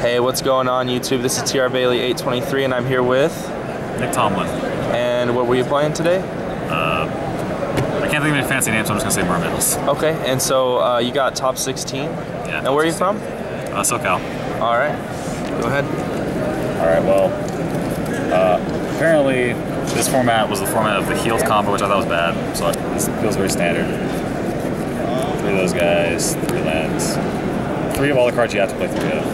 Hey, what's going on YouTube? This is TR Bailey 823 and I'm here with Nick Tomlin. And what were you playing today? I can't think of any fancy names, so I'm just gonna say Mermails. Okay, and so you got top 16? Yeah. And where are you from? SoCal. Alright, go ahead. Alright, well, apparently this format was the format of the healed combo, which I thought was bad, so this feels very standard. 3 of those guys, 3 lands. 3 of all the cards you have to play 3 of.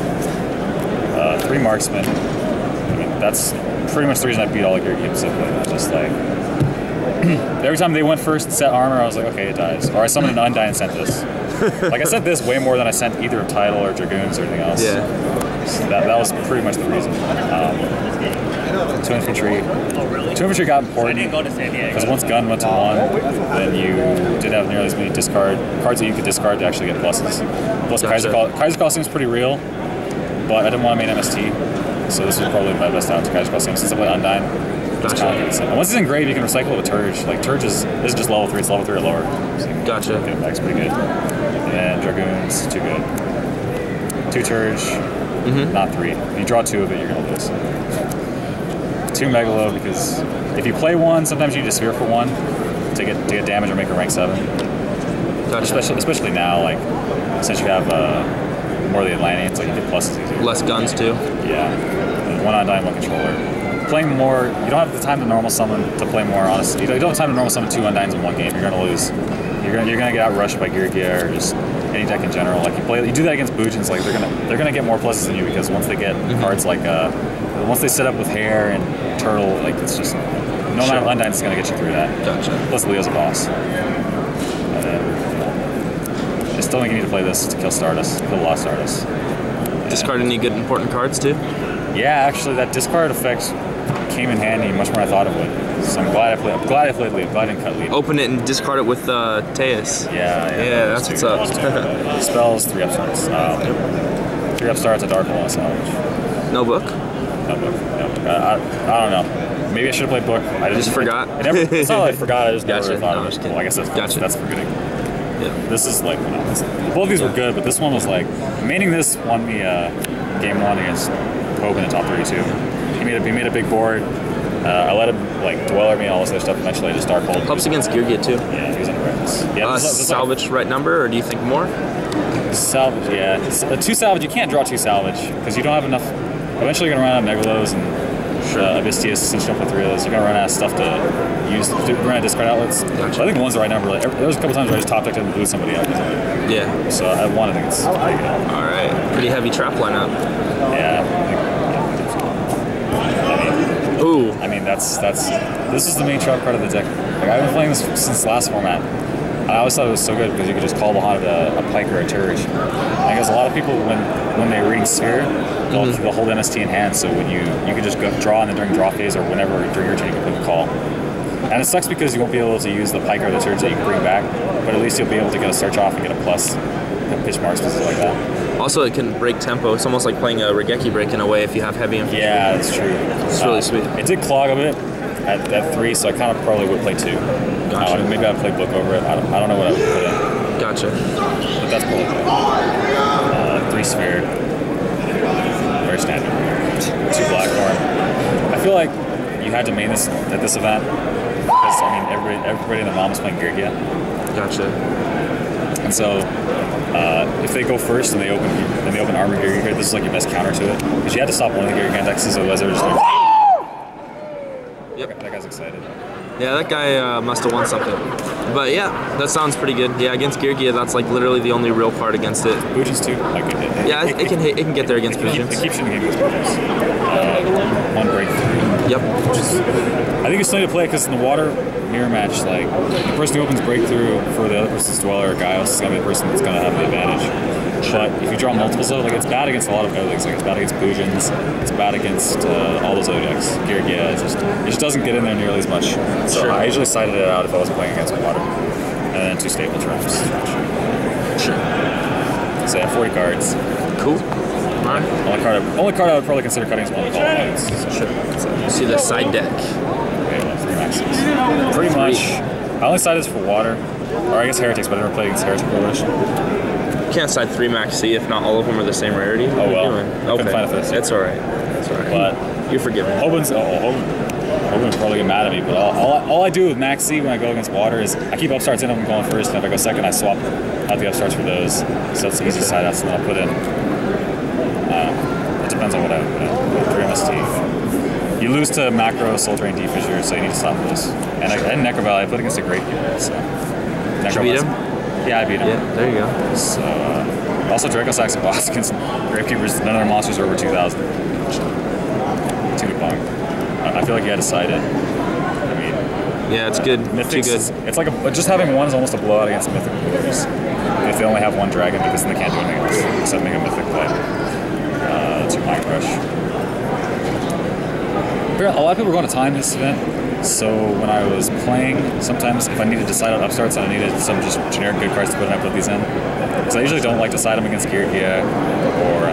3 marksmen. I mean, that's pretty much the reason I beat all the gear games. Just like every time they went first and set armor, I was like, okay, it dies. Or I summoned an Undyne and sent this. Like I sent this way more than I sent either Tidal or Dragoons or anything else. Yeah. So that was pretty much the reason. 2 infantry. 2 infantry got important because once gun went to 1, then you didn't have nearly as many cards that you could discard to actually get pluses. Plus, Gotcha. Kaiser Call seems pretty real, but I didn't want to main MST, so this was probably my best out to Kaiser Call since I play Undyne. Gotcha. And once it's engrave, you can recycle it with Turge. Like Turge isn't just level 3; it's level 3 or lower. So Gotcha. Get it back, it's pretty good. And then Dragoons, too good. 2 Turge, not 3. If you draw 2 of it, you're gonna lose. 2 Megalo, because if you play 1, sometimes you need a sphere for 1 to get damage or make a rank 7. Gotcha. Especially now, like since you have more of the Atlanteans, like you get pluses easier. Less guns too? Yeah. And 1 Undyne, 1 controller. Playing more, you don't have the time to normal summon to play more, honestly. You don't have time to normal summon 2 Undynes in 1 game, you're gonna lose. You're gonna get outrushed by Gear or just any deck in general. Like you do that against Boojins, like they're gonna get more pluses than you because once they get cards like once they set up with Hair and Turtle, like it's just no amount of Undynes is gonna get you through that. Gotcha. Plus Leo's a boss. And then I still think you need to play this to kill Stardust, kill the Lost Stardust. Discard any good important cards too? Yeah, actually that discard effect came in handy much more than I thought it would. So I'm glad I played Leo. I'm glad I didn't cut Leo. Open it and discard it with Teus. Yeah, that's what's up. Spells, 3 upstarts. 3 upstarts, a Dark Wall salvage. No book? No book. No. I don't know. Maybe I should have played book. I just forgot? It's not like I forgot, I just never thought of it. kidding. Well, I guess that's forgetting. Yeah. This is like, both of these were good, but this one was like, maining this won me game 1 against Pope in the top 32. He made a big board. I let him like Dweller me and all this other stuff. Eventually, I just Dark Hold. Helps against Gear too. Yeah, he was in practice. Yeah, salvage right number, or do you think more? Salvage, yeah. 2 salvage. You can't draw 2 salvage because you don't have enough. Eventually, you're gonna run out of Megalos and Abystius. Since you don't play 3 of those, you're gonna run out of stuff to use. Run out of discard outlets. Gotcha. I think 1's the right number. Like, there was a couple times where I just top decked and blew somebody up. Yeah. So I want to think it's pretty good. All right. Pretty heavy trap lineup. Yeah. Ooh. I mean, this is the main trap card of the deck. Like, I've been playing this since last format. And I always thought it was so good because you could just call behind a Pike or a Turge. I guess a lot of people, when they're reading Sphere, they'll hold MST in hand, so when you can just go draw, and then during draw phase or whenever during your turn you can put the call. And it sucks because you won't be able to use the Pike or the Turge that you can bring back, but at least you'll be able to get a search off and get a plus, pitch marks, stuff like that. Also, it can break tempo. It's almost like playing a Regeki break in a way if you have heavy infantry. Yeah, that's true. It's really sweet. It did clog a bit at 3, so I kind of probably would play 2. Gotcha. Maybe I'd play book over it. I don't know what I would put in. Gotcha. But that's cool. 3 sphere. Very standard. 2 black horn. I feel like you had to main this at this event because I mean everybody in the mom was playing Girgia. Gotcha. And so if they go first and they open armor Girgia here, this is like your best counter to it because you had to stop one of the Girgia indexes, otherwise they were just like. Yep. That guy's excited. Yeah, that guy must have won something. But yeah, that sounds pretty good. Yeah, against Gear, that's like literally the only real card against it. Boojins too. Like it can get there against Boojins. It keeps you in the game against Boojins. 1 breakthrough. Yep. I think it's funny to play because in the water mirror match, like the person who opens breakthrough for the other person's Dweller or Gaius is gonna be the person that's gonna have the advantage. But if you draw multiples though, like it's bad against a lot of other things. Like it's bad against Boojins, it's bad against all those other decks. Gear, it just doesn't get in there nearly as much. So Sure. I usually sided it out if I was playing against water. And then 2 stable traps. Sure. So yeah, 40 cards. Cool. Alright. Only card I would probably consider cutting is one of the call points. Sure. See the side deck. Okay, well, 3 maxes. Pretty much. I only sided for water. Or I guess Heretics, but I never played against Heretic Coalition. can't side 3 Max C if not all of them are the same rarity. Oh well. Okay. Couldn't find a fifth. It's alright. It's alright. But you're forgiven. Hoban's probably get mad at me, but all I do with Max C when I go against water is I keep upstarts in them going first, and if I go second, I swap out the upstarts for those. So it's easy side outs, and then I'll put in. It depends on what I put in. 3 MST. You lose to macro, Soul Drain, D Fissure, so you need to stop this. And Necro Valley, I put against a great keeper, so. Did you beat him? Yeah, I beat him. Yeah, there you go. So, also Draco Saxon boss against Gravekeepers, none of their monsters are over 2,000. Too bug. I feel like you had to side it. I mean, yeah, it's good. Mythics, too good. it's like just having one is almost a blowout against Mythic players. If they only have one dragon, because then they can't do anything else except make a Mythic play. To Mind Crush. A lot of people are going to time this event, so when I was playing, sometimes if I needed to side out upstarts and I needed some just generic good cards to put in, I put these in. Because I usually don't like to side them against Geargia or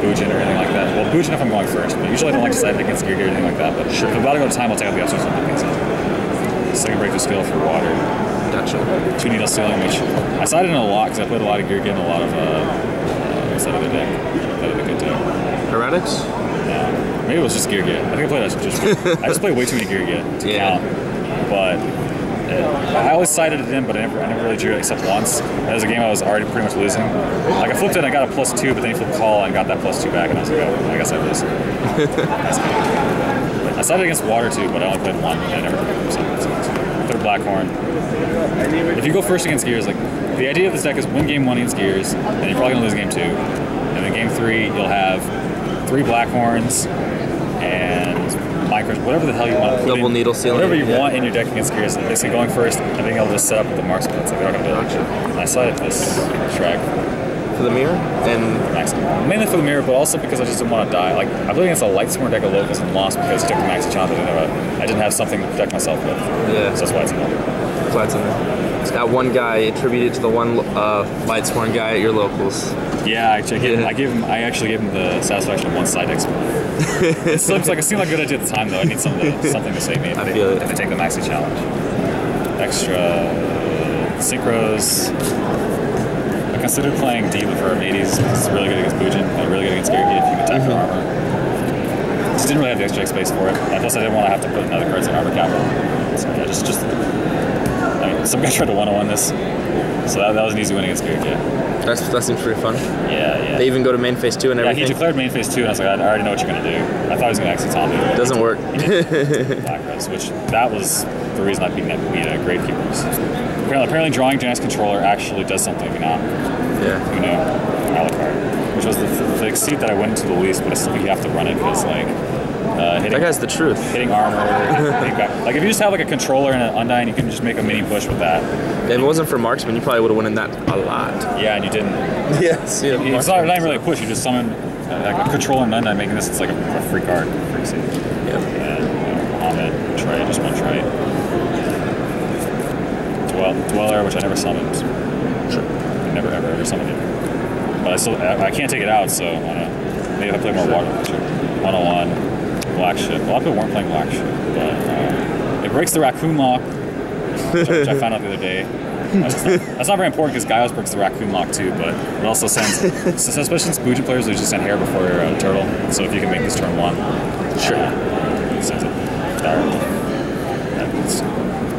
Bujin or anything like that. Well, Bujin if I'm going first, but usually I don't like to side it against Geargia or anything like that. But if I'm about to go to time, I'll take out the upstarts and put these in. Second breakthrough skill for water. Gotcha. 2 needle ceiling, which I sided in a lot because I played a lot of Geargia and a lot of what's that other deck? That other good deck. Heretics? No. Maybe it was just Geargia. I think I played that just. I just played way too many Geargia to count. But I always sided it in, but I never really drew it except once. That was a game I was already pretty much losing. Like I flipped it and I got a +2, but then he flipped call and got that +2 back, and I was like, oh, I guess I lose. I sided against water too, but I only played one. I never third Blackhorn. If you go first against Gears, like the idea of this deck is win game 1 against Gears, and you're probably gonna lose game 2. And then game 3, you'll have 3 Blackhorns and Minecraft, whatever the hell you want to put double in, needle ceiling. whatever you want in your deck against Gears. Basically going first and being able to set up with the marks, but it's like they're not gonna do it. And I sided this Shrag. For the mirror? And maximum. Mainly for the mirror, but also because I just didn't want to die. Like I played against a Lightsworn deck of locals and lost because he took the maxi challenge. I didn't have something to protect myself with. Yeah. So that's why it's in there. Flats in there. It's that one guy attributed to the one Lightsworn guy at your locals. Yeah, I actually gave him the satisfaction of one side deck split. It seemed like a good idea at the time though. I need something to save me if they take the maxi challenge. Extra synchros. I considered playing Diva for Armades. It's really good against Bujin and really good against Geargia if you can attack for armor. Just didn't really have the extra space for it. And plus I didn't want to have to put in other cards in armor capital. So yeah, just I mean, some guy tried to 101 this. So that was an easy win against Geargia. That seems pretty fun. Yeah. They even go to main phase 2 and everything. Yeah, he declared main phase 2 and I was like, I already know what you're going to do. I thought he was going to exit Tomlin. It doesn't work. Black Rose, which that was the reason I beat Gravekeepers. Apparently drawing Jan's controller actually does something, you know? Yeah. You know, Alucard. Which was the exceed that I went into the least, but I still think you have to run it because, like, hitting, that guy's the truth. Hitting armor, hitting back. Like, if you just have, like, a controller and an Undyne, you can just make a mini push with that. If it wasn't for Marksman, you probably would have won in that a lot. Yeah, and you didn't. Yes. Yeah, It's not really a push. You just summon like a controller and Undyne, making this, it's like a free card. Free seed. Yeah. And Muhammad, Trey, just one Trey. Dweller, which I never summoned. Sure. I never ever summoned it. But I can't take it out, so maybe if I play more water. 101, black ship. A lot of people weren't playing black ship, but it breaks the raccoon lock, which I found out the other day. That's not very important because Gaios breaks the raccoon lock too, but it also sends, especially since Bujin players usually send hair before your turtle. So if you can make this turn 1, sure. It sends it.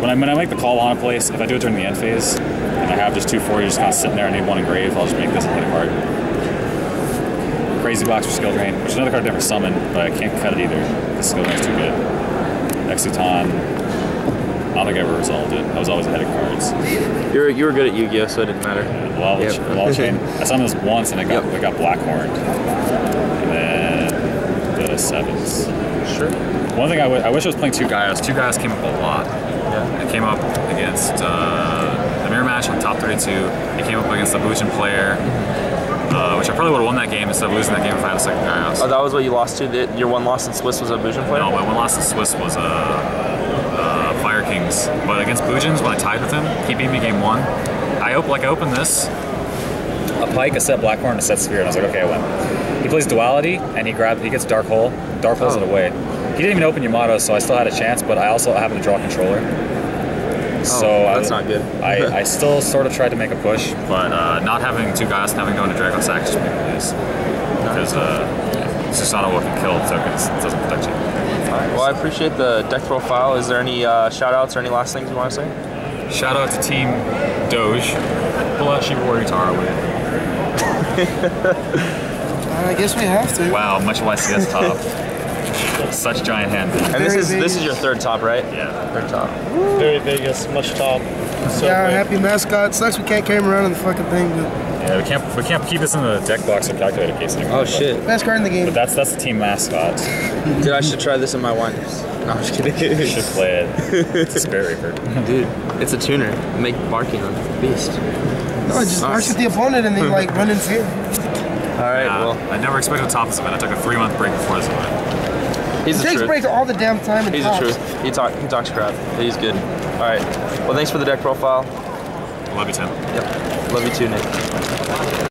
When I make the call on a place, if I do it during the end phase, and I have just 2/4, just kind of sitting there, I need 1 engrave, I'll just make this and hit a card. Crazy Box for Skill Drain, which is another card I never summoned, but I can't cut it either. The Skill Drain's too good. Exuton, I don't think I ever resolved it. I was always ahead of cards. You were good at Yu-Gi-Oh, so it didn't matter. Wall Chain. I summoned this once, and I got Blackhorned. And then the 7s. Sure. One thing I wish I was playing 2 Gaios. 2 Gaios came up a lot. Yeah. It came up against the mirror match on top 32. It came up against the Bujin player, which I probably would have won that game instead of losing that game if I had a second Gaios. Oh, that was what you lost to? Your one loss in Swiss was a Bujin player? No, my one loss in Swiss was Fire Kings. But against Bujins, when I tied with him, he beat me game 1. I opened this, a Pike, a set Blackhorn, a set Sphere, and I was like, okay, I win. He plays Duality, and he gets Dark Hole. Dark Hole's it away. He didn't even open Yamato, so I still had a chance, but I also happened to draw a controller. So that's not good. I still sort of tried to make a push, but not having 2 guys and having to go into Dragon Sack just made me lose. Because it's just not a what can kill tokens. It doesn't protect you. Well, I appreciate the deck profile. Is there any shout outs or any last things you want to say? Shout out to Team Doge. Pull out Shiba Warrior Tara with it. I guess we have to. Wow, much YCS top. Such giant hand. And this is your 3rd top, right? Yeah. 3rd top. Very Vegas, much top. So yeah, happy mascot. Sucks we can't carry him around in the fucking thing, but Yeah, we can't keep this in the deck box or calculator case anymore. Oh shit. best card in the game. But that's the team mascot. Dude, I should try this in my wines. No, I'm just kidding. You should play it. It's a Spirit Reaper. Dude, it's a tuner. Make barking on the beast. No, just march with the opponent and then like run in fear. Alright, well. I never expected to top this event. I took a 3-month break before this event. He's He the takes truth. breaks all the damn time and He's the tops. truth. He talks crap. He's good. Alright. Well, thanks for the deck profile. Love you, Tim. Yep. Love you too, Nick.